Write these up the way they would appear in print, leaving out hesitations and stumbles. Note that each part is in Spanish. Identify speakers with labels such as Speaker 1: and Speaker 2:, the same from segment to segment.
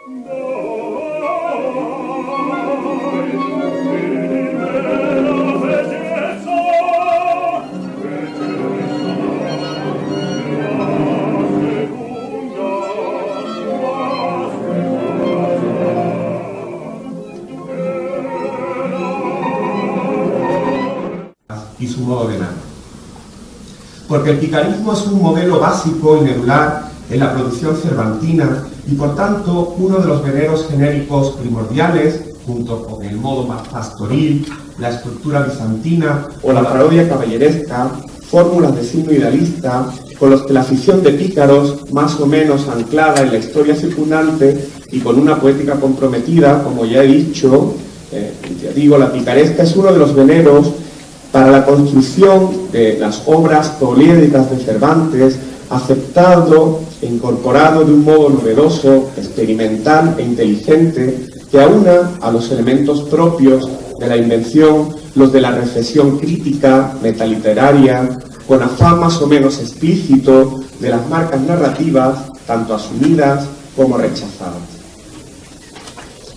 Speaker 1: Y su modo de narrar. Porque el picarismo es un modelo básico y medular en la producción cervantina y por tanto uno de los veneros genéricos primordiales, junto con el modo más pastoril, la estructura bizantina o la parodia caballeresca, fórmulas de signo idealista con los que la afición de pícaros, más o menos anclada en la historia circundante y con una poética comprometida, como ya he dicho, ya digo, la picaresca es uno de los veneros para la construcción de las obras poliédricas de Cervantes, aceptado e incorporado de un modo novedoso, experimental e inteligente, que aúna a los elementos propios de la invención los de la reflexión crítica, metaliteraria, con afán más o menos explícito de las marcas narrativas, tanto asumidas como rechazadas.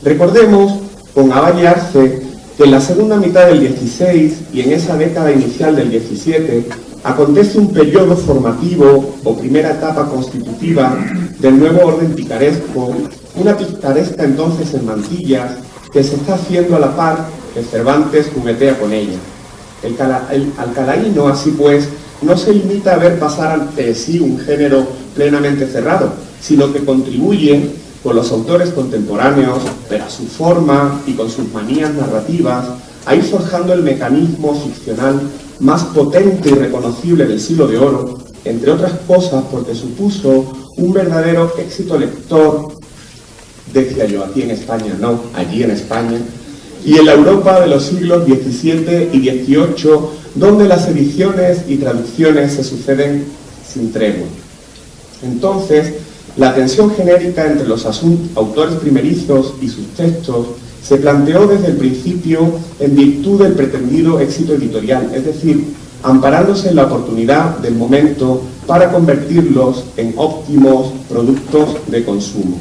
Speaker 1: Recordemos, con Abad y Arce, que en la segunda mitad del XVI y en esa década inicial del XVII acontece un periodo formativo o primera etapa constitutiva del nuevo orden picaresco, una picaresca entonces en mantillas que se está haciendo a la par que Cervantes juguetea con ella. El alcalaíno, así pues, no se limita a ver pasar ante sí un género plenamente cerrado, sino que contribuye con los autores contemporáneos, pero a su forma y con sus manías narrativas, a ir forjando el mecanismo ficcional más potente y reconocible del Siglo de Oro, entre otras cosas porque supuso un verdadero éxito lector, decía yo, aquí en España, no, allí en España, y en la Europa de los siglos XVII y XVIII, donde las ediciones y traducciones se suceden sin tregua. Entonces, la tensión genérica entre los autores primerizos y sus textos se planteó desde el principio en virtud del pretendido éxito editorial, es decir, amparándose en la oportunidad del momento para convertirlos en óptimos productos de consumo.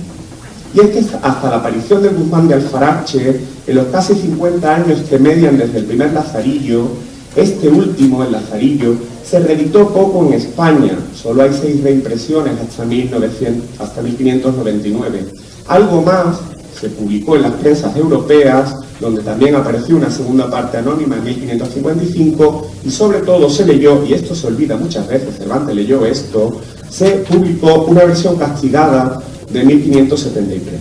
Speaker 1: Y es que hasta la aparición de Guzmán de Alfarache, en los casi 50 años que median desde el primer Lazarillo, este último, el Lazarillo, se reeditó poco en España, solo hay 6 reimpresiones hasta 1599. Algo más se publicó en las prensas europeas, donde también apareció una segunda parte anónima en 1555, y sobre todo se leyó, y esto se olvida muchas veces, Cervantes leyó esto, se publicó una versión castigada de 1573.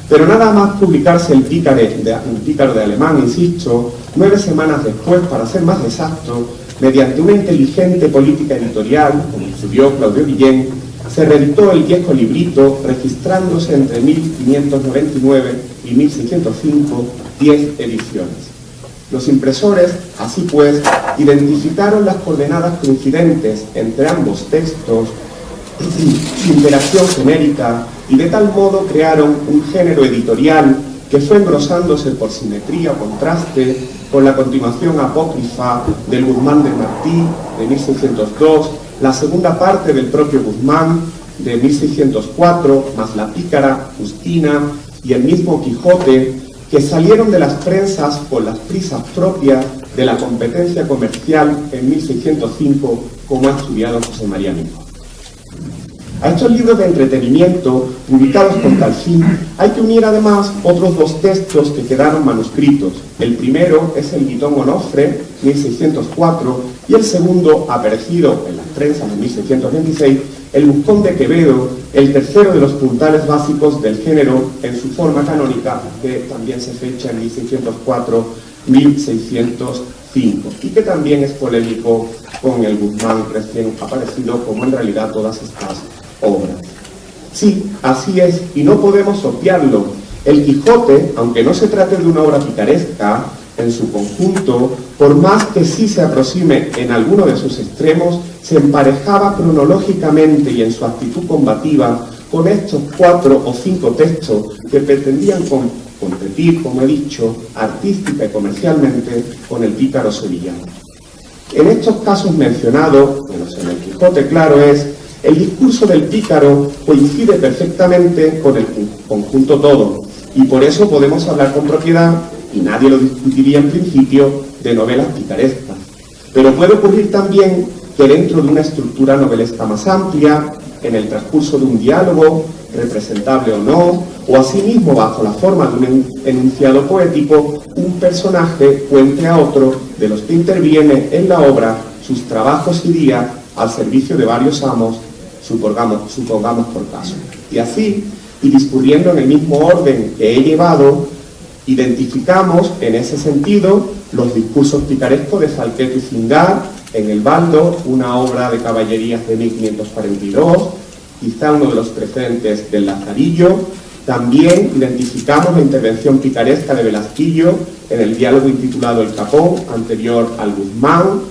Speaker 1: Pero nada más publicarse el Pícaro de Alemán, insisto, 9 semanas después, para ser más exacto, mediante una inteligente política editorial, como estudió Claudio Guillén, se reeditó el viejo librito, registrándose entre 1599 y 1605 10 ediciones. Los impresores, así pues, identificaron las coordenadas coincidentes entre ambos textos, su interacción genérica, y de tal modo crearon un género editorial que fue engrosándose por simetría o contraste con la continuación apócrifa del Guzmán de Martí de 1602, la segunda parte del propio Guzmán de 1604, más la pícara Justina y el mismo Quijote, que salieron de las prensas con las prisas propias de la competencia comercial en 1605, como ha estudiado José María Nico. A estos libros de entretenimiento, publicados con tal fin, hay que unir además otros 2 textos que quedaron manuscritos. El primero es el Guitón Onofre, 1604, y el segundo, aparecido en las prensas de 1626, el Buscón de Quevedo, el tercero de los puntales básicos del género en su forma canónica, que también se fecha en 1604-1605, y que también es polémico con el Guzmán recién aparecido, como en realidad todas estas obras. Sí, así es, y no podemos obviarlo. El Quijote, aunque no se trate de una obra picaresca, en su conjunto, por más que sí se aproxime en alguno de sus extremos, se emparejaba cronológicamente y en su actitud combativa con estos 4 o 5 textos que pretendían competir, como he dicho, artística y comercialmente con el pícaro sevillano. En estos casos mencionados, en el Quijote claro es, El discurso del pícaro coincide perfectamente con el conjunto todo, y por eso podemos hablar con propiedad, y nadie lo discutiría en principio, de novelas picarescas. Pero puede ocurrir también que dentro de una estructura novelesca más amplia, en el transcurso de un diálogo, representable o no, o asimismo bajo la forma de un enunciado poético, un personaje cuente a otro de los que interviene en la obra sus trabajos y días al servicio de varios amos, supongamos por caso. Y así, y discurriendo en el mismo orden que he llevado, identificamos en ese sentido los discursos picarescos de Salqueto y Cingar en El Baldo, una obra de caballerías de 1542, quizá uno de los precedentes del Lazarillo. También identificamos la intervención picaresca de Velasquillo en el diálogo intitulado El Capón, anterior al Guzmán,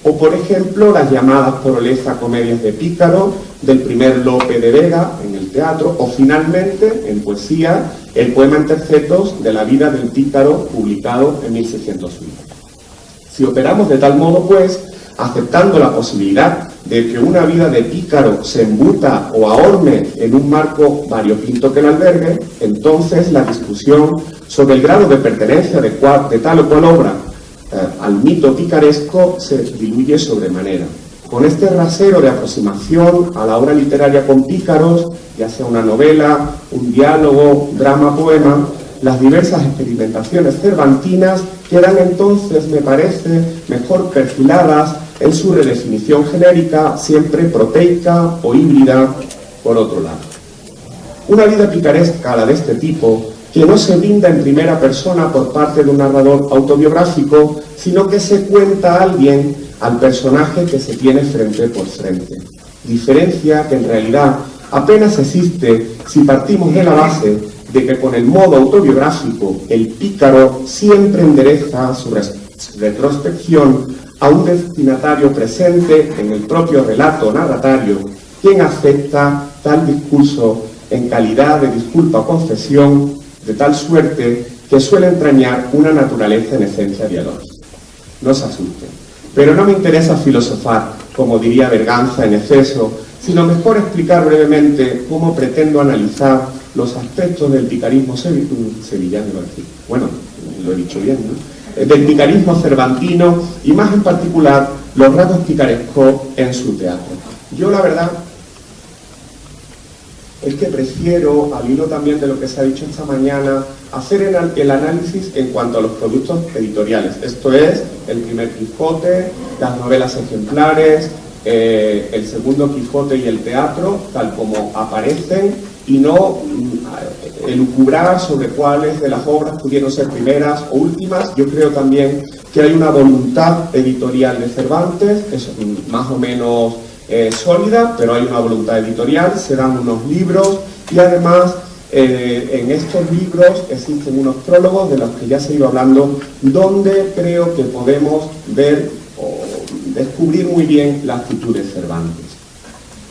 Speaker 1: o por ejemplo las llamadas por Oleza comedias de pícaro del primer Lope de Vega en el teatro, o finalmente en poesía el poema en tercetos de la vida del pícaro publicado en 1601. Si operamos de tal modo, pues, aceptando la posibilidad de que una vida de pícaro se embuta o ahorme en un marco variopinto que lo albergue, entonces la discusión sobre el grado de pertenencia de tal o cual obra al mito picaresco se diluye sobremanera. Con este rasero de aproximación a la obra literaria con pícaros, ya sea una novela, un diálogo, drama, poema, las diversas experimentaciones cervantinas quedan entonces, me parece, mejor perfiladas en su redefinición genérica, siempre proteica o híbrida, por otro lado. Una vida picaresca, la de este tipo, que no se brinda en primera persona por parte de un narrador autobiográfico, sino que se cuenta a alguien, al personaje que se tiene frente por frente. Diferencia que en realidad apenas existe si partimos de la base de que con el modo autobiográfico el pícaro siempre endereza su retrospección a un destinatario presente en el propio relato narratario, quien acepta tal discurso en calidad de disculpa o confesión, de tal suerte que suele entrañar una naturaleza en esencia dialógica. No se asusten, pero no me interesa filosofar, como diría Berganza en exceso, sino mejor explicar brevemente cómo pretendo analizar los aspectos del picarismo sevillano, bueno, lo he dicho bien, ¿no? Del picarismo cervantino y más en particular los rasgos picarescos en su teatro. Yo la verdad es que prefiero, al hilo también de lo que se ha dicho esta mañana, hacer el análisis en cuanto a los productos editoriales. Esto es, el primer Quijote, las novelas ejemplares, el segundo Quijote y el teatro, tal como aparecen, y no elucubrar sobre cuáles de las obras pudieron ser primeras o últimas. Yo creo también que hay una voluntad editorial de Cervantes, es más o menos sólida, pero hay una voluntad editorial, se dan unos libros y además en estos libros existen unos prólogos de los que ya se iba hablando, donde creo que podemos ver o descubrir muy bien la actitud de Cervantes.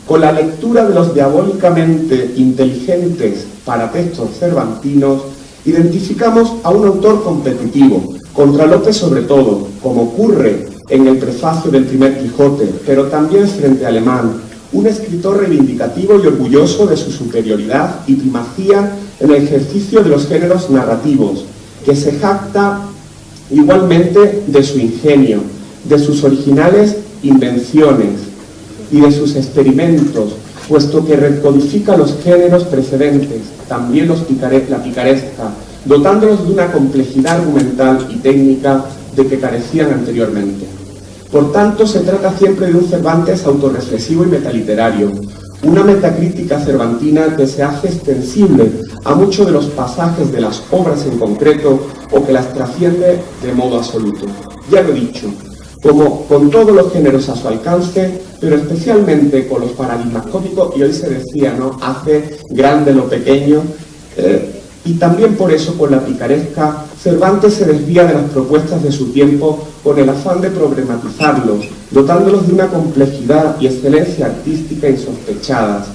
Speaker 1: Con la lectura de los diabólicamente inteligentes paratextos cervantinos, identificamos a un autor competitivo, contra Lope sobre todo, como ocurre en el prefacio del primer Quijote, pero también frente a Alemán, un escritor reivindicativo y orgulloso de su superioridad y primacía en el ejercicio de los géneros narrativos, que se jacta igualmente de su ingenio, de sus originales invenciones y de sus experimentos, puesto que recodifica los géneros precedentes, también la picaresca, dotándolos de una complejidad argumental y técnica de que carecían anteriormente. Por tanto, se trata siempre de un Cervantes autorreflexivo y metaliterario, una metacrítica cervantina que se hace extensible a muchos de los pasajes de las obras en concreto o que las trasciende de modo absoluto. Ya lo he dicho, como con todos los géneros a su alcance, pero especialmente con los paradigmas cómicos, y hoy se decía, ¿no?, hace grande lo pequeño, y también por eso con la picaresca, Cervantes se desvía de las propuestas de su tiempo con el afán de problematizarlos, dotándolos de una complejidad y excelencia artística insospechadas.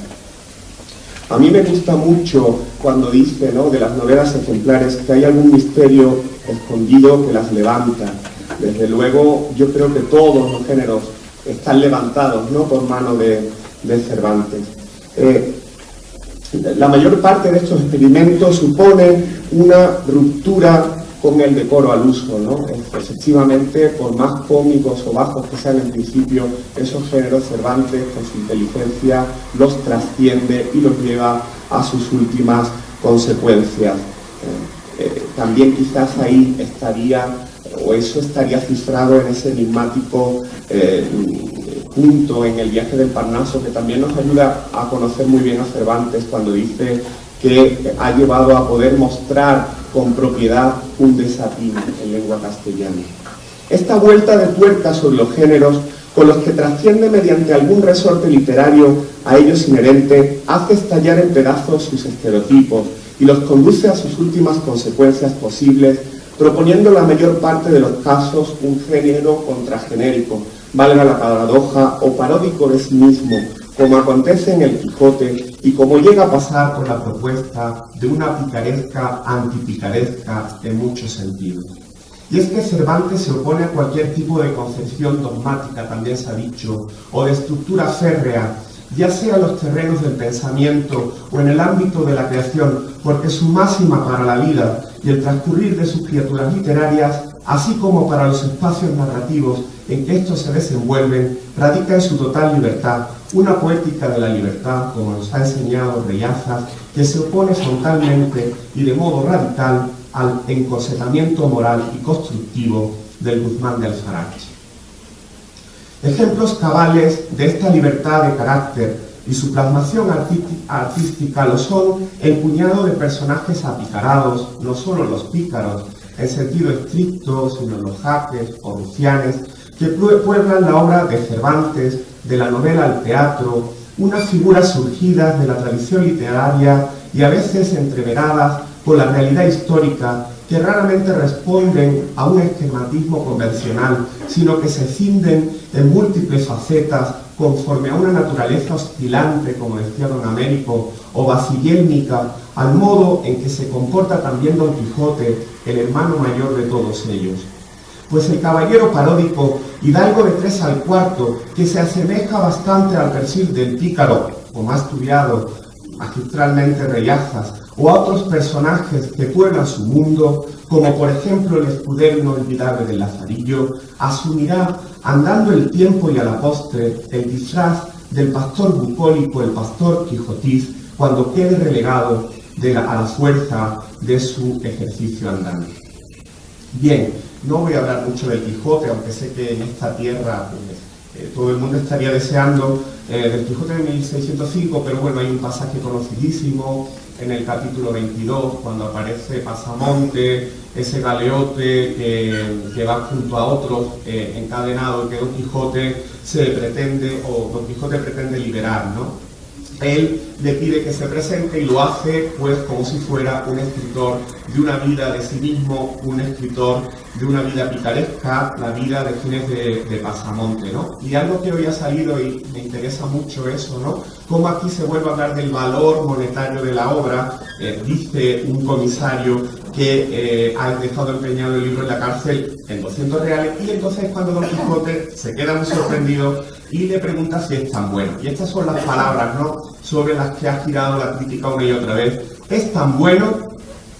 Speaker 1: A mí me gusta mucho cuando dice, ¿no?, de las novelas ejemplares que hay algún misterio escondido que las levanta. Desde luego, yo creo que todos los géneros están levantados, ¿no?, por mano de de Cervantes. La mayor parte de estos experimentos supone una ruptura con el decoro al uso, ¿no? Efectivamente, por más cómicos o bajos que sean en principio, esos géneros Cervantes, con su inteligencia, los trasciende y los lleva a sus últimas consecuencias. También quizás ahí estaría, o eso estaría cifrado en ese enigmático punto en el viaje del Parnaso, que también nos ayuda a conocer muy bien a Cervantes cuando dice que ha llevado a poder mostrar con propiedad un desatino en lengua castellana. Esta vuelta de tuerca sobre los géneros, con los que trasciende mediante algún resorte literario a ellos inherente, hace estallar en pedazos sus estereotipos y los conduce a sus últimas consecuencias posibles, proponiendo en la mayor parte de los casos un género contragenérico, valga la paradoja, o paródico de sí mismo, como acontece en el Quijote y como llega a pasar con la propuesta de una picaresca antipicaresca en muchos sentidos. Y es que Cervantes se opone a cualquier tipo de concepción dogmática, también se ha dicho, o de estructura férrea, ya sea en los terrenos del pensamiento o en el ámbito de la creación, porque su máxima para la vida y el transcurrir de sus criaturas literarias, así como para los espacios narrativos en que estos se desenvuelven, radica en su total libertad, una poética de la libertad, como nos ha enseñado Reyazas, que se opone frontalmente y de modo radical al encorsetamiento moral y constructivo del Guzmán de Alfarache. Ejemplos cabales de esta libertad de carácter y su plasmación artística lo son el puñado de personajes apicarados, no solo los pícaros, en sentido estricto, sino los jaques o rufianes, que pueblan la obra de Cervantes, de la novela al teatro, unas figuras surgidas de la tradición literaria y a veces entreveradas con la realidad histórica, que raramente responden a un esquematismo convencional, sino que se cinden en múltiples facetas conforme a una naturaleza oscilante, como decía don Américo, o vacillélmica, al modo en que se comporta también don Quijote, el hermano mayor de todos ellos. Pues el caballero paródico, hidalgo de 3 al cuarto, que se asemeja bastante al perfil del pícaro, o más estudiado magistralmente Reyazas, o a otros personajes que pueblan su mundo, como por ejemplo el escudero inolvidable del Lazarillo, asumirá, andando el tiempo y a la postre, el disfraz del pastor bucólico, el pastor quijotiz, cuando quede relegado a la fuerza de su ejercicio andante. Bien, no voy a hablar mucho del Quijote, aunque sé que en esta tierra todo el mundo estaría deseando del Quijote de 1605, pero bueno, hay un pasaje conocidísimo en el capítulo 22, cuando aparece Pasamonte, ese galeote que va junto a otros encadenado, que Don Quijote Don Quijote pretende liberar, ¿no? Él le pide que se presente y lo hace pues como si fuera un escritor de una vida de sí mismo, un escritor de una vida picaresca, la vida de Ginés de Pasamonte, ¿no? Y algo que hoy ha salido y me interesa mucho eso, ¿no? Cómo aquí se vuelve a hablar del valor monetario de la obra, dice un comisario que ha dejado empeñado el libro en la cárcel en 200 reales, y entonces cuando Don Quijote se queda muy sorprendido y le pregunta si es tan bueno. Y estas son las palabras, ¿no?, sobre las que ha girado la crítica una y otra vez. Es tan bueno,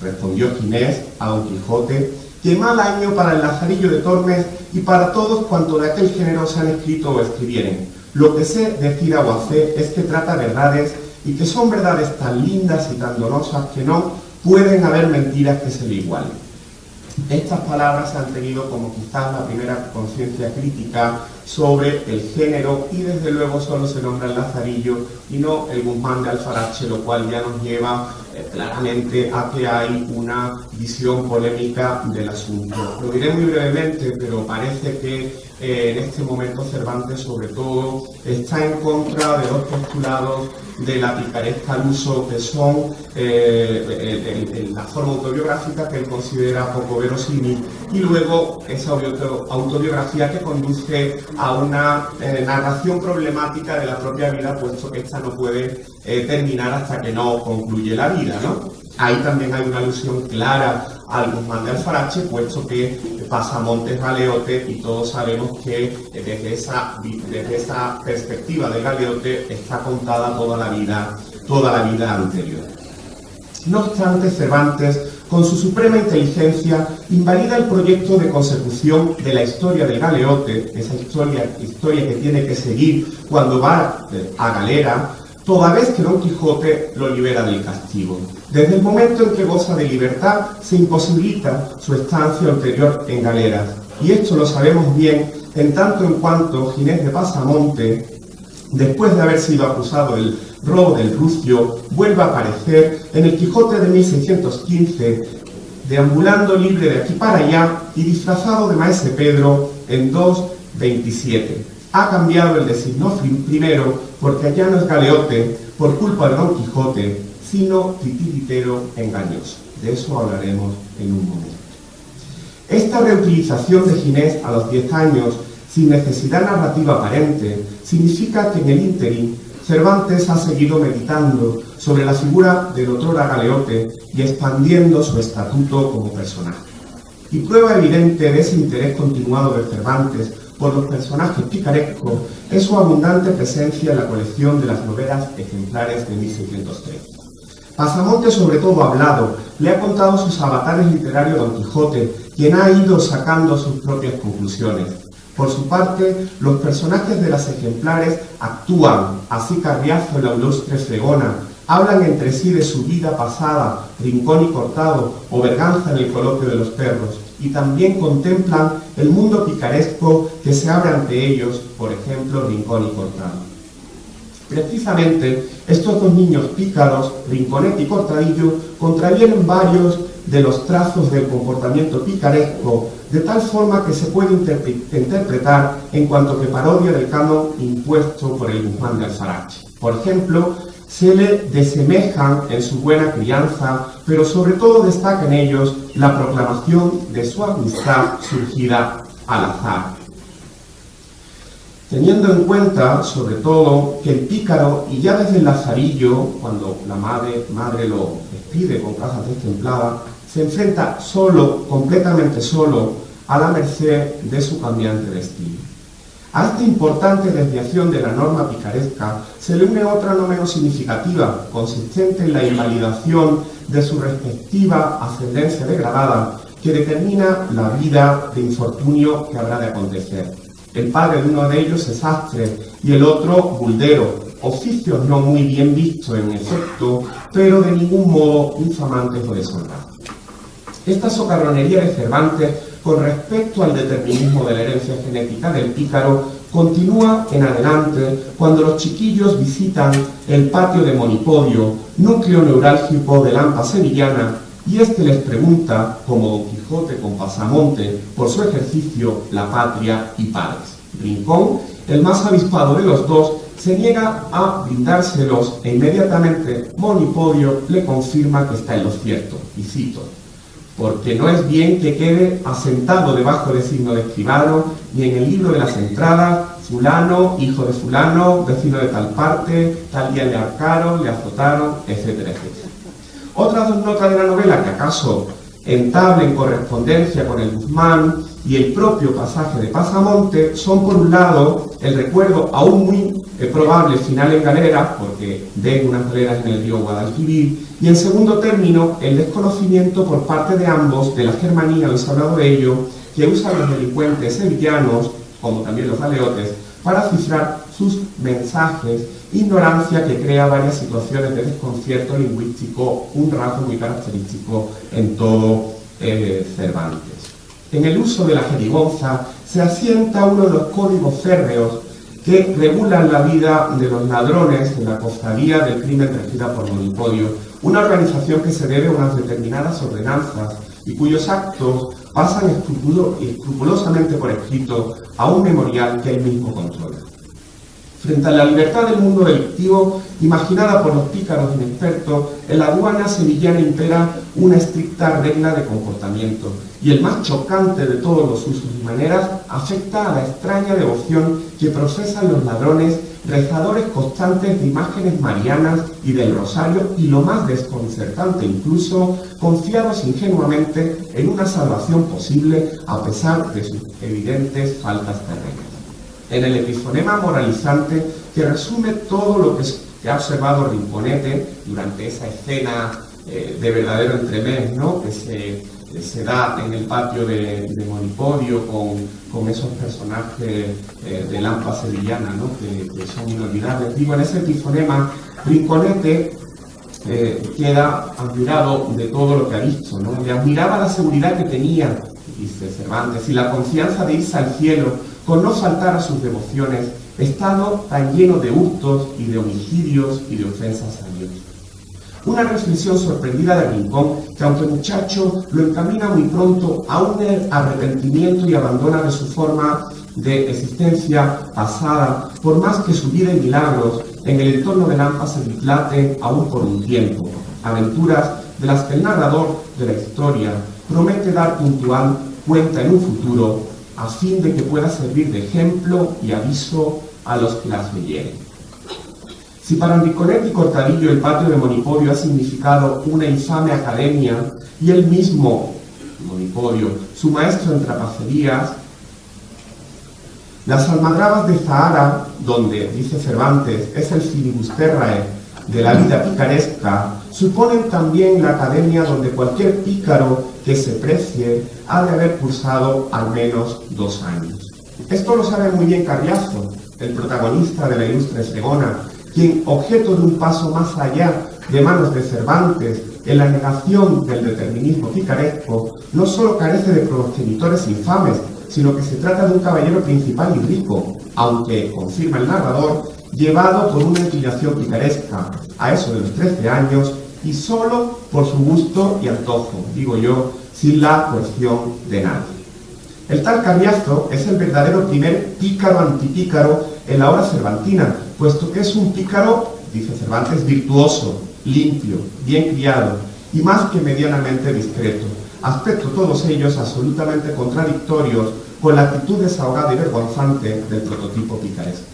Speaker 1: respondió Ginés a Don Quijote, que mal año para el Lazarillo de Tormes y para todos cuanto de aquel género se han escrito o escribieren. Lo que sé decir a voacé es que trata verdades, y que son verdades tan lindas y tan donosas que no pueden haber mentiras que se le igualen. Estas palabras han tenido como quizás la primera conciencia crítica sobre el género, y desde luego solo se nombra el Lazarillo y no el Guzmán de Alfarache, lo cual ya nos lleva claramente a que hay una visión polémica del asunto. Lo diré muy brevemente, pero parece que en este momento Cervantes sobre todo está en contra de los postulados de la picaresca al uso, que son la forma autobiográfica que él considera poco verosímil, y luego esa autobiografía que conduce a una narración problemática de la propia vida, puesto que esta no puede terminar hasta que no concluye la vida, ¿no? Ahí también hay una alusión clara al Guzmán de Alfarache, puesto que Pasamonte es galeote y todos sabemos que desde esa perspectiva del galeote está contada toda la vida anterior. No obstante, Cervantes, con su suprema inteligencia, invalida el proyecto de consecución de la historia del galeote, esa historia que tiene que seguir cuando va a galera, toda vez que Don Quijote lo libera del castigo. Desde el momento en que goza de libertad, se imposibilita su estancia ulterior en galeras. Y esto lo sabemos bien en tanto en cuanto Ginés de Pasamonte, después de haber sido acusado del robo del Rucio, vuelve a aparecer en el Quijote de 1615, deambulando libre de aquí para allá y disfrazado de Maese Pedro en 2:27. Ha cambiado el designio primero porque allá no es galeote por culpa de Don Quijote, sino titiritero engañoso. De eso hablaremos en un momento. Esta reutilización de Ginés a los 10 años, sin necesidad narrativa aparente, significa que en el ínterin Cervantes ha seguido meditando sobre la figura del otrora galeote y expandiendo su estatuto como personaje. Y prueba evidente de ese interés continuado de Cervantes por los personajes picarescos es su abundante presencia en la colección de las novelas ejemplares de 1613. Pasamonte, sobre todo hablado, le ha contado sus avatares literarios a Don Quijote, quien ha ido sacando sus propias conclusiones. Por su parte, los personajes de las ejemplares actúan, así Carriazo en la ilustre Fregona, hablan entre sí de su vida pasada, Rincón y Cortado, o Berganza en el coloquio de los perros, y también contemplan el mundo picaresco que se abre ante ellos, por ejemplo, Rincón y Cortado. Precisamente, estos dos niños pícaros, Rinconete y Cortadillo, contravienen varios de los trazos del comportamiento picaresco, de tal forma que se puede interpretar en cuanto que parodia del canon impuesto por el Guzmán de Alfarache. Por ejemplo, se le desemejan en su buena crianza, pero sobre todo destaca en ellos la proclamación de su amistad surgida al azar. Teniendo en cuenta, sobre todo, que el pícaro, y ya desde el lazarillo, cuando la madre lo despide con cajas destempladas, se enfrenta solo, completamente solo, a la merced de su cambiante destino. A esta importante desviación de la norma picaresca se le une otra no menos significativa, consistente en la invalidación de su respectiva ascendencia degradada, que determina la vida de infortunio que habrá de acontecer. El padre de uno de ellos es sastre y el otro buldero, oficios no muy bien vistos en efecto, pero de ningún modo infamantes o deshonrados. Esta socarronería de Cervantes con respecto al determinismo de la herencia genética del pícaro continúa en adelante cuando los chiquillos visitan el patio de Monipodio, núcleo neurálgico de la AMPA sevillana, y este les pregunta, como Don Quijote con Pasamonte, por su ejercicio, la patria y padres. Rincón, el más avispado de los dos, se niega a brindárselos e inmediatamente Monipodio le confirma que está en lo cierto, y cito: porque no es bien que quede asentado debajo del signo de escribano, ni en el libro de las entradas, fulano, hijo de fulano, vecino de tal parte, tal día le ahorcaron, le azotaron, etcétera, etcétera. Otras dos notas de la novela que acaso entablen correspondencia con el Guzmán y el propio pasaje de Pasamonte son, por un lado, el recuerdo aún muy probable final en galera, porque den unas galeras en el río Guadalquivir, y en segundo término, el desconocimiento por parte de ambos de la germanía, hoy se ha hablado de ello, que usan los delincuentes sevillanos, como también los galeotes, para cifrar sus mensajes, ignorancia que crea varias situaciones de desconcierto lingüístico, un rasgo muy característico en todo Cervantes. En el uso de la jerigonza se asienta uno de los códigos férreos que regulan la vida de los ladrones en la cofradía del crimen regida por Monipodio, una organización que se debe a unas determinadas ordenanzas y cuyos actos pasan escrupulosamente por escrito a un memorial que él mismo controla. Frente a la libertad del mundo delictivo, imaginada por los pícaros inexpertos, en la aduana sevillana impera una estricta regla de comportamiento, y el más chocante de todos los usos y maneras afecta a la extraña devoción que profesan los ladrones rezadores constantes de imágenes marianas y del rosario, y lo más desconcertante incluso, confiados ingenuamente en una salvación posible a pesar de sus evidentes faltas terrenas. En el epifonema moralizante que resume todo lo que ha observado Rinconete durante esa escena de verdadero entremés, ¿no?, que se da en el patio de Monipodio con esos personajes de Lampa sevillana, ¿no?, que son inolvidables. Digo, en ese epifonema, Rinconete queda admirado de todo lo que ha visto, ¿no? Le admiraba la seguridad que tenía, dice Cervantes, y la confianza de irse al cielo con no faltar a sus devociones, estando tan lleno de hurtos y de homicidios y de ofensas a Dios. Una reflexión sorprendida de Rincón, que aunque muchacho, lo encamina muy pronto a un arrepentimiento y abandona de su forma de existencia pasada, por más que su vida y milagros en el entorno de Lampa se dilaten aún por un tiempo. Aventuras de las que el narrador de la historia promete dar puntual cuenta en un futuro, a fin de que pueda servir de ejemplo y aviso a los que las leyeren. Si para Rinconete y Cortadillo el patio de Monipodio ha significado una infame academia, y él mismo, Monipodio, su maestro en trapacerías, las almadrabas de Zahara, donde, dice Cervantes, es el filibusterrae de la vida picaresca, suponen también la academia donde cualquier pícaro que se precie ha de haber cursado al menos 2 años. Esto lo sabe muy bien Carriazo, el protagonista de la ilustre Fregona, quien, objeto de un paso más allá de manos de Cervantes en la negación del determinismo picaresco, no solo carece de progenitores infames, sino que se trata de un caballero principal y rico, aunque, confirma el narrador, llevado por una inclinación picaresca, a eso de los 13 años, y solo por su gusto y antojo, digo yo, sin la coerción de nadie. El tal Carriazo es el verdadero primer pícaro antipícaro en la obra cervantina, puesto que es un pícaro, dice Cervantes, virtuoso, limpio, bien criado y más que medianamente discreto, aspectos todos ellos absolutamente contradictorios con la actitud desahogada y vergonzante del prototipo picaresco.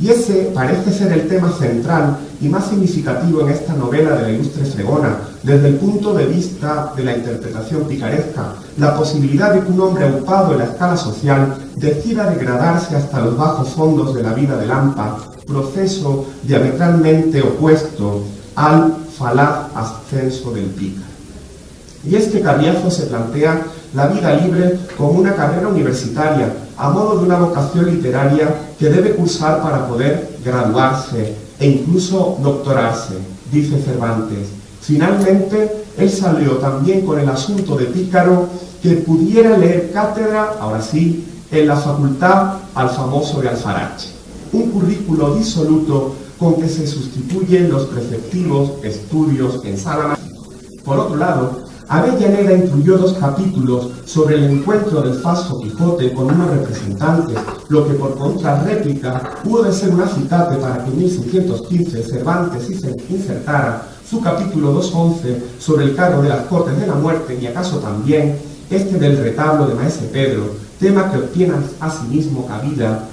Speaker 1: Y ese parece ser el tema central y más significativo en esta novela de la ilustre Fregona, desde el punto de vista de la interpretación picaresca, la posibilidad de que un hombre ocupado en la escala social decida degradarse hasta los bajos fondos de la vida de Lampa, proceso diametralmente opuesto al falaz ascenso del pícaro. Y es que Carriazo se plantea la vida libre como una carrera universitaria, a modo de una vocación literaria que debe cursar para poder graduarse e incluso doctorarse, dice Cervantes. Finalmente, él salió también con el asunto de pícaro que pudiera leer cátedra, ahora sí, en la facultad al famoso de Alfarache. Un currículo disoluto con que se sustituyen los preceptivos estudios en sala. Por otro lado, Avellaneda incluyó 2 capítulos sobre el encuentro del falso Quijote con unos representantes, lo que por contrarréplica pudo de ser un acicate para que en 1615 Cervantes insertara su capítulo 2.11 sobre el cargo de las Cortes de la Muerte, y acaso también este del retablo de Maese Pedro, tema que obtiene asimismo cabida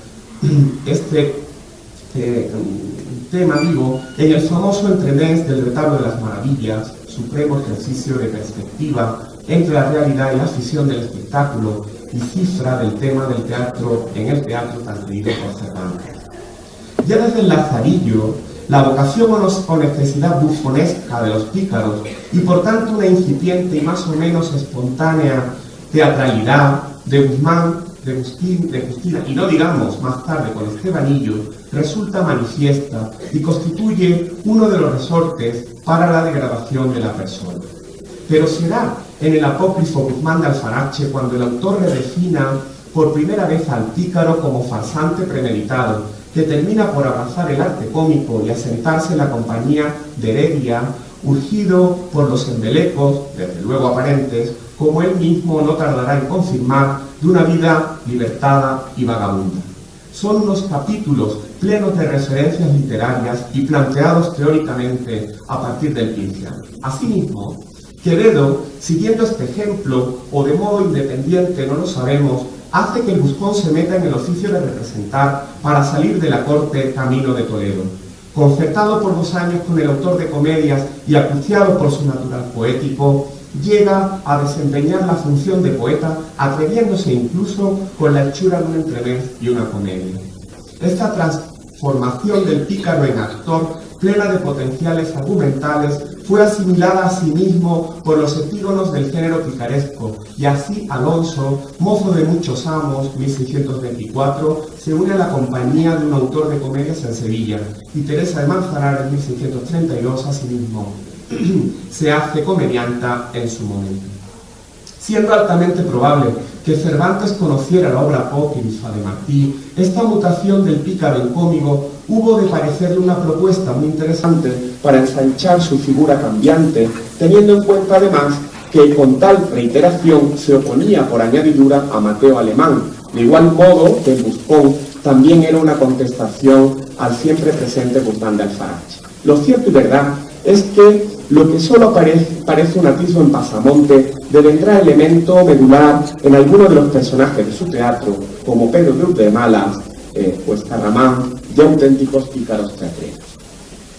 Speaker 1: tema vivo en el famoso entremés del retablo de las maravillas, supremo ejercicio de perspectiva entre la realidad y la ficción del espectáculo, y cifra del tema del teatro en el teatro tan querido por Cervantes. Ya desde el Lazarillo, la vocación o necesidad bufonesca de los pícaros, y por tanto una incipiente y más o menos espontánea teatralidad de Guzmán, de Justina, y no digamos más tarde con Estebanillo, resulta manifiesta y constituye uno de los resortes para la degradación de la persona. Pero será en el apócrifo Guzmán de Alfarache cuando el autor redefina por primera vez al pícaro como farsante premeditado, que termina por abrazar el arte cómico y asentarse en la compañía de Heredia, urgido por los embelecos, desde luego aparentes, como él mismo no tardará en confirmar, de una vida libertada y vagabunda. Son unos capítulos plenos de referencias literarias y planteados teóricamente a partir del Pinciano. Asimismo, Quevedo, siguiendo este ejemplo, o de modo independiente, no lo sabemos, hace que el buscón se meta en el oficio de representar para salir de la corte camino de Toledo. Concertado por 2 años con el autor de comedias y acuciado por su natural poético, llega a desempeñar la función de poeta, atreviéndose incluso con la hechura de un entremés y una comedia. Esta transformación del pícaro en actor, plena de potenciales argumentales, fue asimilada a sí mismo por los epígonos del género picaresco, y así Alonso, mozo de muchos amos, 1624, se une a la compañía de un autor de comedias en Sevilla, y Teresa de Manzanares, en 1632, asimismo, se hace comedianta en su momento. Siendo altamente probable que Cervantes conociera la obra apócrifa de Martí, esta mutación del pícaro en cómico hubo de parecerle una propuesta muy interesante para ensanchar su figura cambiante, teniendo en cuenta además que con tal reiteración se oponía por añadidura a Mateo Alemán, de igual modo que el buscón también era una contestación al siempre presente Guzmán de Alfarache. Lo cierto y verdad es que lo que solo parece un atisbo en pasamonte devendrá elemento medular en alguno de los personajes de su teatro, como Pedro de Urdemalas o Escarramán, de auténticos pícaros teatreros.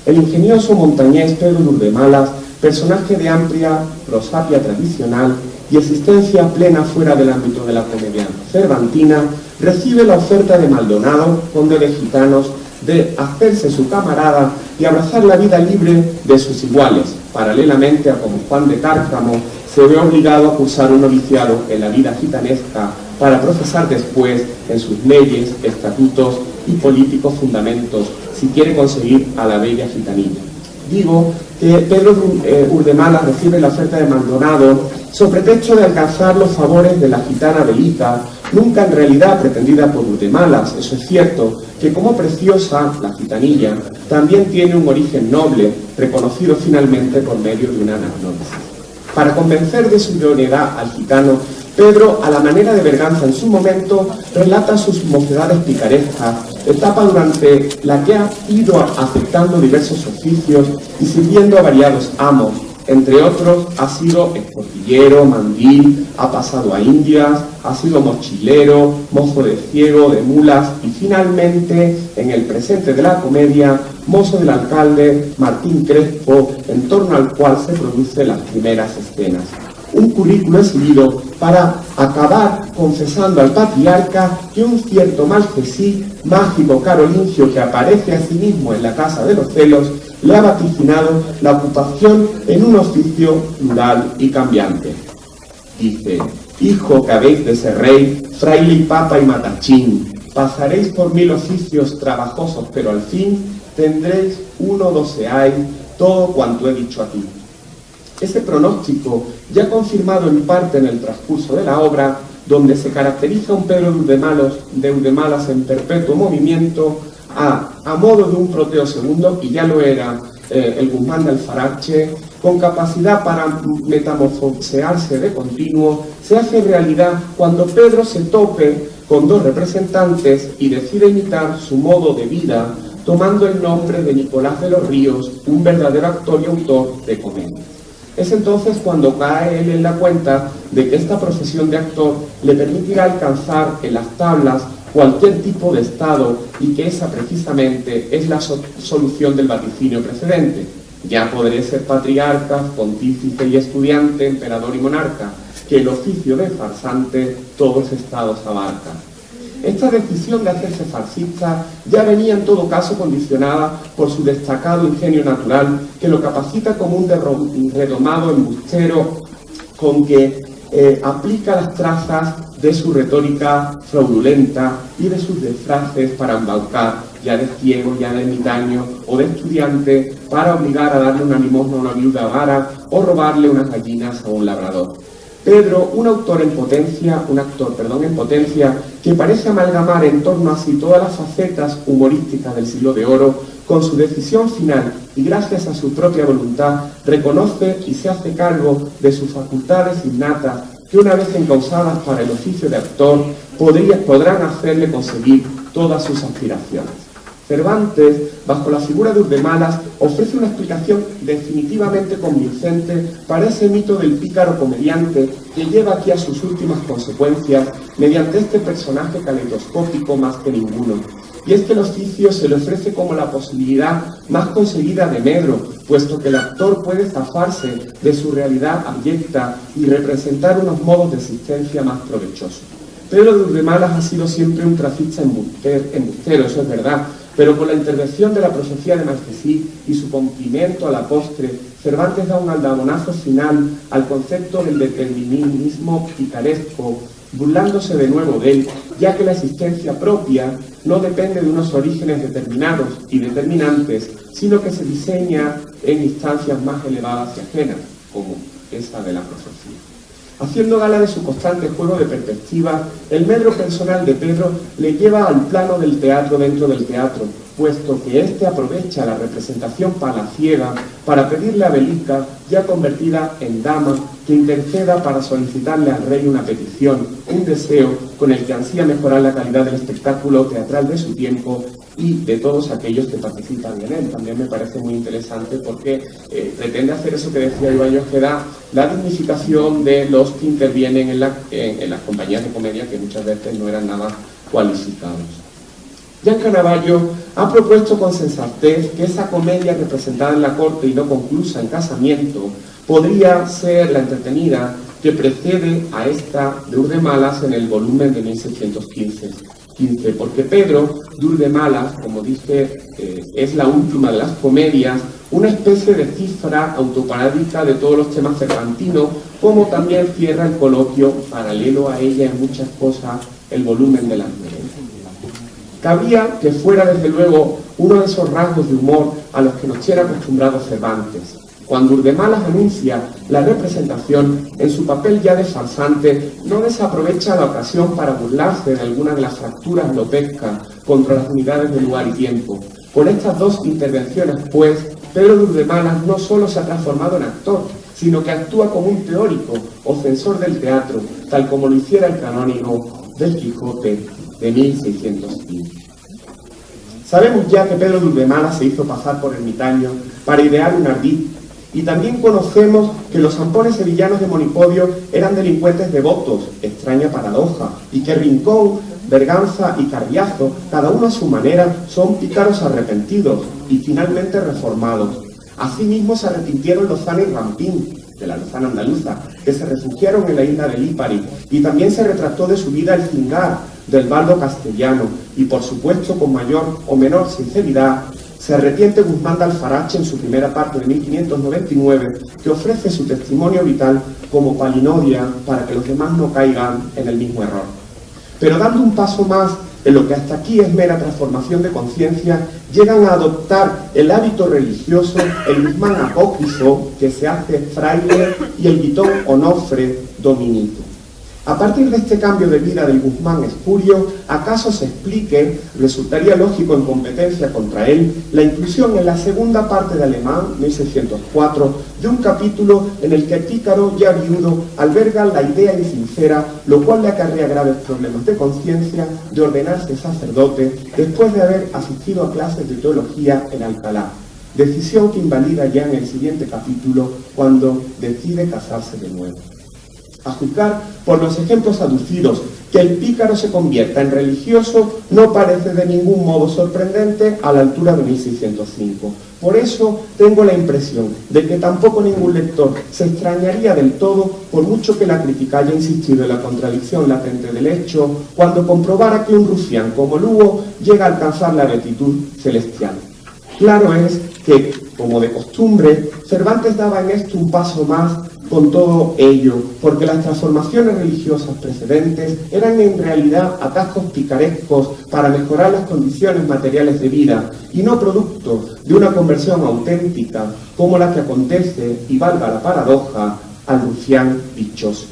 Speaker 1: El ingenioso montañés Pedro de Urdemalas, personaje de amplia prosapia tradicional y existencia plena fuera del ámbito de la comedia cervantina, recibe la oferta de Maldonado, conde de Gitanos, de hacerse su camarada y abrazar la vida libre de sus iguales, paralelamente a como Juan de Cárcamo se ve obligado a cursar un noviciado en la vida gitanesca para profesar después en sus leyes, estatutos y políticos fundamentos, si quiere conseguir a la bella gitanilla. Digo que Pedro Urdemalas recibe la oferta de Maldonado sobre pretexto de alcanzar los favores de la gitana Belita, nunca en realidad pretendida por Urdemalas. Eso es cierto, que como preciosa, la gitanilla, también tiene un origen noble, reconocido finalmente por medio de una anagnosis. Para convencer de su idoneidad al gitano, Pedro, a la manera de Berganza en su momento, relata sus mocedades picarescas, etapa durante la que ha ido aceptando diversos oficios y sirviendo a variados amos. Entre otros, ha sido escotillero, mandil, ha pasado a Indias, ha sido mochilero, mozo de ciego, de mulas y finalmente, en el presente de la comedia, mozo del alcalde Martín Crespo, en torno al cual se producen las primeras escenas. Un currículo exhibido para acabar confesando al patriarca que un cierto Marquesí, mágico carolingio que aparece a sí mismo en la Casa de los Celos, le ha vaticinado la ocupación en un oficio plural y cambiante. Dice: hijo que habéis de ser rey, fraile y papa y matachín, pasaréis por 1000 oficios trabajosos, pero al fin tendréis uno doseáis todo cuanto he dicho aquí. Ese pronóstico, ya confirmado en parte en el transcurso de la obra, donde se caracteriza un Pedro de Urdemalas en perpetuo movimiento, a modo de un Proteo II, y ya lo era el Guzmán de Alfarache, con capacidad para metamorfosearse de continuo, se hace realidad cuando Pedro se tope con 2 representantes y decide imitar su modo de vida, tomando el nombre de Nicolás de los Ríos, un verdadero actor y autor de comedia. Es entonces cuando cae él en la cuenta de que esta profesión de actor le permitirá alcanzar en las tablas cualquier tipo de estado y que esa precisamente es la solución del vaticinio precedente. Ya podré ser patriarca, pontífice y estudiante, emperador y monarca, que el oficio de farsante todos estados abarca. Esta decisión de hacerse farsista ya venía en todo caso condicionada por su destacado ingenio natural, que lo capacita como un redomado embustero con que aplica las trazas de su retórica fraudulenta y de sus disfraces para embaucar, ya de ciego, ya de ermitaño o de estudiante, para obligar a darle una limosna a una viuda avara o robarle unas gallinas a un labrador. Pedro, un actor en potencia, que parece amalgamar en torno a sí todas las facetas humorísticas del siglo de oro, con su decisión final y gracias a su propia voluntad, reconoce y se hace cargo de sus facultades innatas que una vez encausadas para el oficio de actor podrán hacerle conseguir todas sus aspiraciones. Cervantes, bajo la figura de Urdemalas, ofrece una explicación definitivamente convincente para ese mito del pícaro comediante que lleva aquí a sus últimas consecuencias mediante este personaje caleidoscópico más que ninguno. Y es que el oficio se le ofrece como la posibilidad más conseguida de medro, puesto que el actor puede zafarse de su realidad abyecta y representar unos modos de existencia más provechosos. Pedro de Urdemalas ha sido siempre un tracista embustero, eso es verdad, pero con la intervención de la profecía de Marquesí y su cumplimiento a la postre, Cervantes da un aldabonazo final al concepto del determinismo picaresco, burlándose de nuevo de él, ya que la existencia propia no depende de unos orígenes determinados y determinantes, sino que se diseña en instancias más elevadas y ajenas, como esa de la profecía. Haciendo gala de su constante juego de perspectiva, el medro personal de Pedro le lleva al plano del teatro dentro del teatro, puesto que éste aprovecha la representación palaciega para pedirle a Belica, ya convertida en dama, que interceda para solicitarle al rey una petición, un deseo con el que ansía mejorar la calidad del espectáculo teatral de su tiempo y de todos aquellos que participan en él. También me parece muy interesante porque pretende hacer eso que decía Ibáñez, que da la dignificación de los que intervienen en las compañías de comedia, que muchas veces no eran nada cualificados. Jean Caravallo ha propuesto con sensatez que esa comedia representada en la corte y no conclusa en casamiento podría ser la entretenida que precede a esta de Urdemalas en el volumen de 1615, porque Pedro de Urdemalas, como dije, es la última de las comedias, una especie de cifra autoparádica de todos los temas cervantinos, como también cierra el coloquio, paralelo a ella en muchas cosas, el volumen de las novelas. Cabría que fuera, desde luego, uno de esos rasgos de humor a los que nos tiene acostumbrados Cervantes. Cuando Urdemalas anuncia la representación, en su papel ya de farsante, no desaprovecha la ocasión para burlarse de alguna de las fracturas lopescas contra las unidades de lugar y tiempo. Con estas dos intervenciones, pues, Pedro de Urdemalas no solo se ha transformado en actor, sino que actúa como un teórico o censor del teatro, tal como lo hiciera el canónigo del Quijote de 1615. Sabemos ya que Pedro de Urdemalas se hizo pasar por ermitaño para idear un ardid, y también conocemos que los zampones sevillanos de Monipodio eran delincuentes devotos, extraña paradoja, y que Rincón, Berganza y Carriazo, cada uno a su manera, son pícaros arrepentidos y finalmente reformados. Asimismo se arrepintieron Lozana y Rampín, de la Lozana andaluza, que se refugiaron en la isla de Lípari, y también se retractó de su vida el Cingar, del Baldo castellano, y por supuesto con mayor o menor sinceridad, se arrepiente Guzmán de Alfarache en su primera parte de 1599, que ofrece su testimonio vital como palinodia para que los demás no caigan en el mismo error. Pero dando un paso más, en lo que hasta aquí es mera transformación de conciencia, llegan a adoptar el hábito religioso, el Guzmán apócrifo, que se hace fraile, y el Guitón Onofre dominito. A partir de este cambio de vida del Guzmán espurio, acaso se explique, resultaría lógico en competencia contra él, la inclusión en la segunda parte de Alemán, 1604, de un capítulo en el que Pícaro, ya viudo, alberga la idea insincera, lo cual le acarrea graves problemas de conciencia, de ordenarse sacerdote, después de haber asistido a clases de teología en Alcalá. Decisión que invalida ya en el siguiente capítulo, cuando decide casarse de nuevo. A juzgar por los ejemplos aducidos, que el pícaro se convierta en religioso no parece de ningún modo sorprendente a la altura de 1605. Por eso tengo la impresión de que tampoco ningún lector se extrañaría del todo, por mucho que la crítica haya insistido en la contradicción latente del hecho, cuando comprobara que un rufián como Lugo llega a alcanzar la beatitud celestial. Claro es que, como de costumbre, Cervantes daba en esto un paso más con todo ello, porque las transformaciones religiosas precedentes eran en realidad atajos picarescos para mejorar las condiciones materiales de vida y no producto de una conversión auténtica como la que acontece, y valga la paradoja, al rufián dichoso.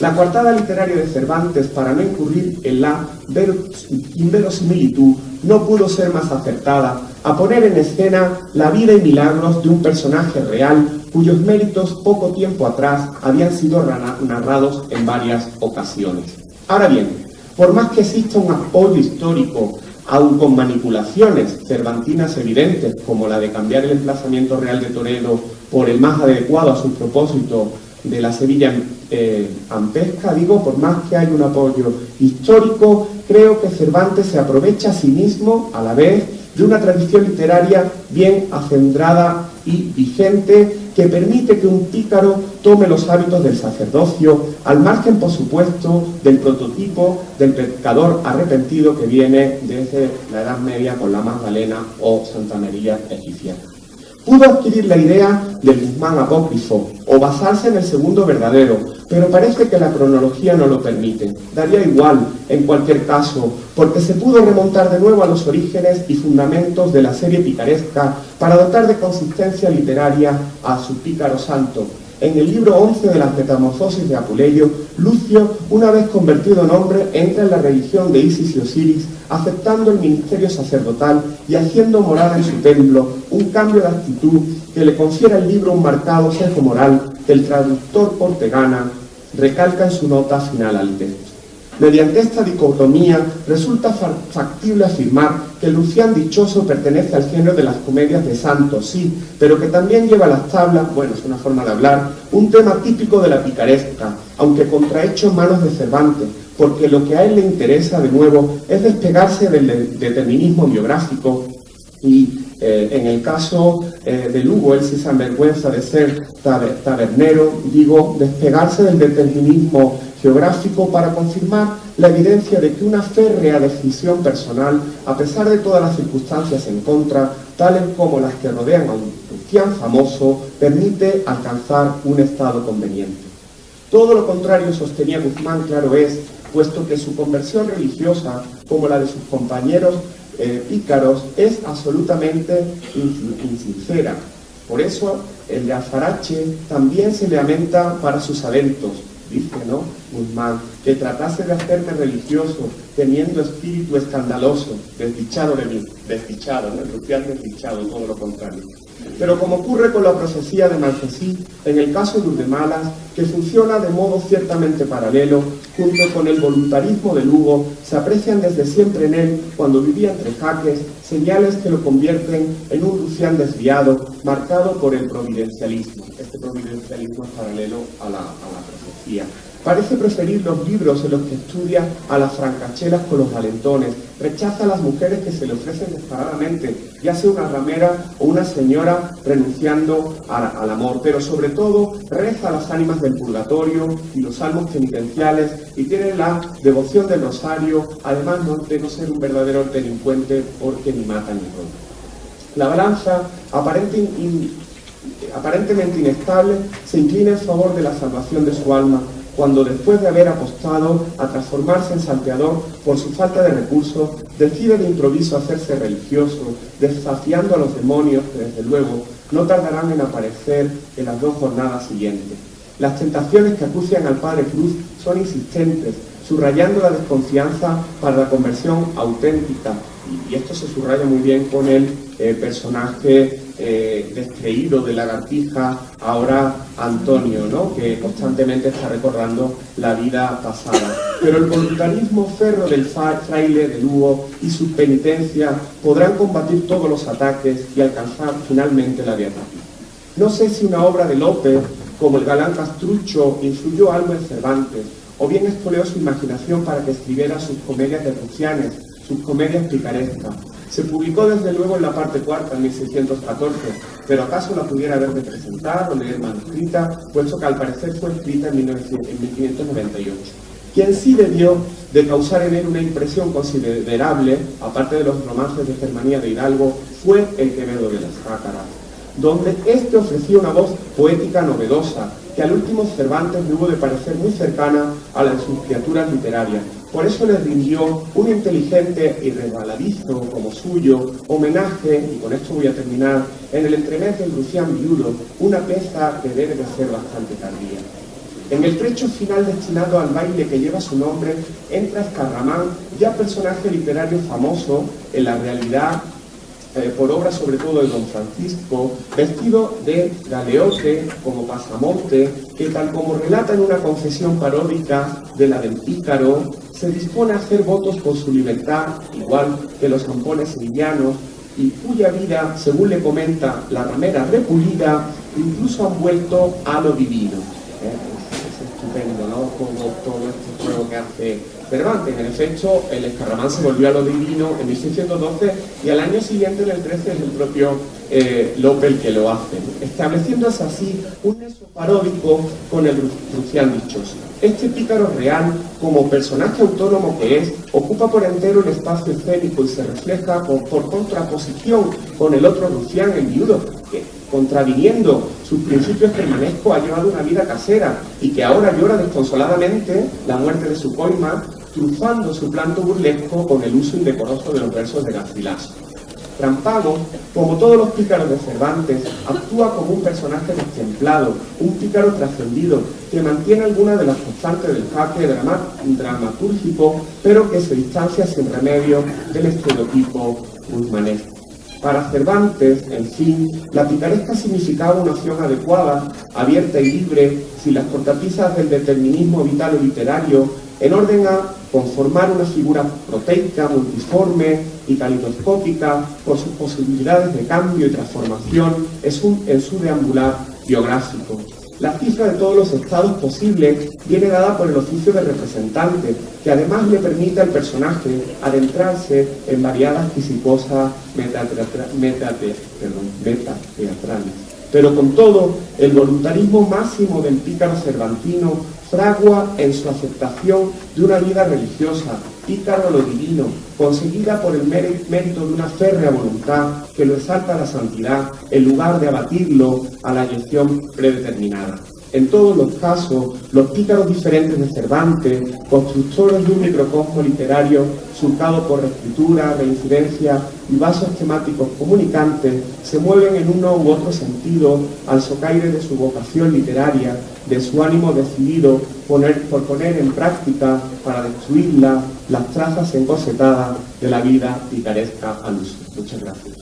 Speaker 1: La coartada literaria de Cervantes, para no incurrir en la inverosimilitud, no pudo ser más acertada a poner en escena la vida y milagros de un personaje real cuyos méritos poco tiempo atrás habían sido narrados en varias ocasiones. Ahora bien, por más que exista un apoyo histórico aun con manipulaciones cervantinas evidentes, como la de cambiar el emplazamiento real de Toledo por el más adecuado a su propósito de la Sevilla ampesca, digo, por más que hay un apoyo histórico, creo que Cervantes se aprovecha a sí mismo, a la vez, de una tradición literaria bien acendrada y vigente, que permite que un pícaro tome los hábitos del sacerdocio, al margen, por supuesto, del prototipo del pecador arrepentido que viene desde la Edad Media con la Magdalena o Santa María egipcia. Pudo adquirir la idea del Guzmán apócrifo o basarse en el segundo verdadero, pero parece que la cronología no lo permite. Daría igual, en cualquier caso, porque se pudo remontar de nuevo a los orígenes y fundamentos de la serie picaresca para dotar de consistencia literaria a su pícaro santo. En el libro 11 de las Metamorfosis de Apuleyo, Lucio, una vez convertido en hombre, entra en la religión de Isis y Osiris, aceptando el ministerio sacerdotal y haciendo morada en su templo, un cambio de actitud que le confiere al libro un marcado sesgo moral que el traductor Ortegana recalca en su nota final al texto. Mediante esta dicotomía resulta factible afirmar que el Lucián dichoso pertenece al género de las comedias de santos, sí, pero que también lleva a las tablas, bueno, es una forma de hablar, un tema típico de la picaresca, aunque contrahecho en manos de Cervantes, porque lo que a él le interesa, de nuevo, es despegarse del determinismo biográfico y en el caso de Lugo, él sí se avergüenza de ser tabernero, digo, despegarse del determinismo geográfico para confirmar la evidencia de que una férrea decisión personal, a pesar de todas las circunstancias en contra, tales como las que rodean a un Lucián famoso, permite alcanzar un estado conveniente. Todo lo contrario sostenía Guzmán, claro es, puesto que su conversión religiosa, como la de sus compañeros pícaros, es absolutamente insincera. Por eso el de Alfarache también se le lamenta para sus adentros, dice, ¿no?, Guzmán, que tratase de hacerme religioso, teniendo espíritu escandaloso, desdichado de mí, desdichado, ¿no?, el Lucián desdichado, todo lo contrario. Pero como ocurre con la profecía de Marquesí, en el caso de Urdemalas, que funciona de modo ciertamente paralelo, junto con el voluntarismo de Lugo, se aprecian desde siempre en él, cuando vivía entre jaques, señales que lo convierten en un Lucián desviado, marcado por el providencialismo. Este providencialismo es paralelo a la profecía. Parece preferir los libros en los que estudia a las francachelas con los valentones, rechaza a las mujeres que se le ofrecen descaradamente, ya sea una ramera o una señora renunciando al amor, pero sobre todo reza a las ánimas del purgatorio y los salmos penitenciales y tiene la devoción del rosario, además de no ser un verdadero delincuente porque ni mata ni roba. La balanza, aparentemente inestable, se inclina en favor de la salvación de su alma, cuando después de haber apostado a transformarse en salteador por su falta de recursos, decide de improviso hacerse religioso, desafiando a los demonios que, desde luego, no tardarán en aparecer en las 2 jornadas siguientes. Las tentaciones que acucian al Padre Cruz son insistentes, subrayando la desconfianza para la conversión auténtica, y esto se subraya muy bien con el personaje descreído de Lagartija, ahora Antonio, ¿no?, que constantemente está recordando la vida pasada. Pero el voluntarismo férreo del fraile de Lugo y su penitencia podrán combatir todos los ataques y alcanzar finalmente la beatitud. No sé si una obra de Lope, como el galán Castrucho, influyó algo en Cervantes, o bien espoleó su imaginación para que escribiera sus comedias de Rufianes, sus comedias picarescas. Se publicó desde luego en la parte cuarta, en 1614, pero acaso la pudiera haber representado o leer manuscrita, puesto que al parecer fue escrita en 1598. Quien sí debió de causar en él una impresión considerable, aparte de los romances de Germanía de Hidalgo, fue el Quevedo de las Jácaras, donde éste ofrecía una voz poética novedosa, que al último Cervantes le hubo de parecer muy cercana a la de sus criaturas literarias. Por eso le rindió un inteligente y resbaladizo como suyo homenaje, y con esto voy a terminar, en el entremés del Lucián viudo, una pieza que debe de ser bastante tardía. En el trecho final destinado al baile que lleva su nombre, entra Escarramán, ya personaje literario famoso en la realidad, por obra sobre todo de Don Francisco, vestido de galeote como pasamonte, que tal como relata en una confesión paródica de la del pícaro, se dispone a hacer votos por su libertad, igual que los zampones sevillanos, y cuya vida, según le comenta la ramera repulida, incluso han vuelto a lo divino. Es estupendo, ¿no? Como todo este juego que hace Cervantes. En efecto, el Escarramán se volvió a lo divino en 1612 y al año siguiente, en el 13, es el propio Lope el que lo hace, ¿no? Estableciéndose así un nexo paródico con el Rufián dichoso. Este pícaro real, como personaje autónomo que es, ocupa por entero el espacio escénico y se refleja por contraposición con el otro Rufián, el viudo, que, contraviniendo sus principios germanescos, ha llevado una vida casera y que ahora llora desconsoladamente la muerte de su coima, trufando su planto burlesco con el uso indecoroso de los versos de Garcilaso. Trampano, como todos los pícaros de Cervantes, actúa como un personaje destemplado, un pícaro trascendido, que mantiene algunas de las constantes del jaque dramatúrgico, pero que se distancia sin remedio del estereotipo guzmanesco. Para Cervantes, en fin, la picaresca significaba una acción adecuada, abierta y libre, sin las cortapisas del determinismo vital o literario, en orden a conformar una figura proteica, multiforme y calidoscópica por sus posibilidades de cambio y transformación en su deambular biográfico. La cifra de todos los estados posibles viene dada por el oficio de representante, que además le permite al personaje adentrarse en variadas quisicosas metateatrales. Pero con todo, el voluntarismo máximo del pícaro cervantino fragua en su aceptación de una vida religiosa, pícaro a lo divino, conseguida por el mérito de una férrea voluntad que lo exalta a la santidad, en lugar de abatirlo a la eyección predeterminada. En todos los casos, los pícaros diferentes de Cervantes, constructores de un microcosmo literario surcado por reescritura, reincidencia y vasos temáticos comunicantes, se mueven en uno u otro sentido al socaire de su vocación literaria, de su ánimo decidido por poner en práctica, para destruirla, las trazas encosetadas de la vida picaresca al uso. Muchas gracias.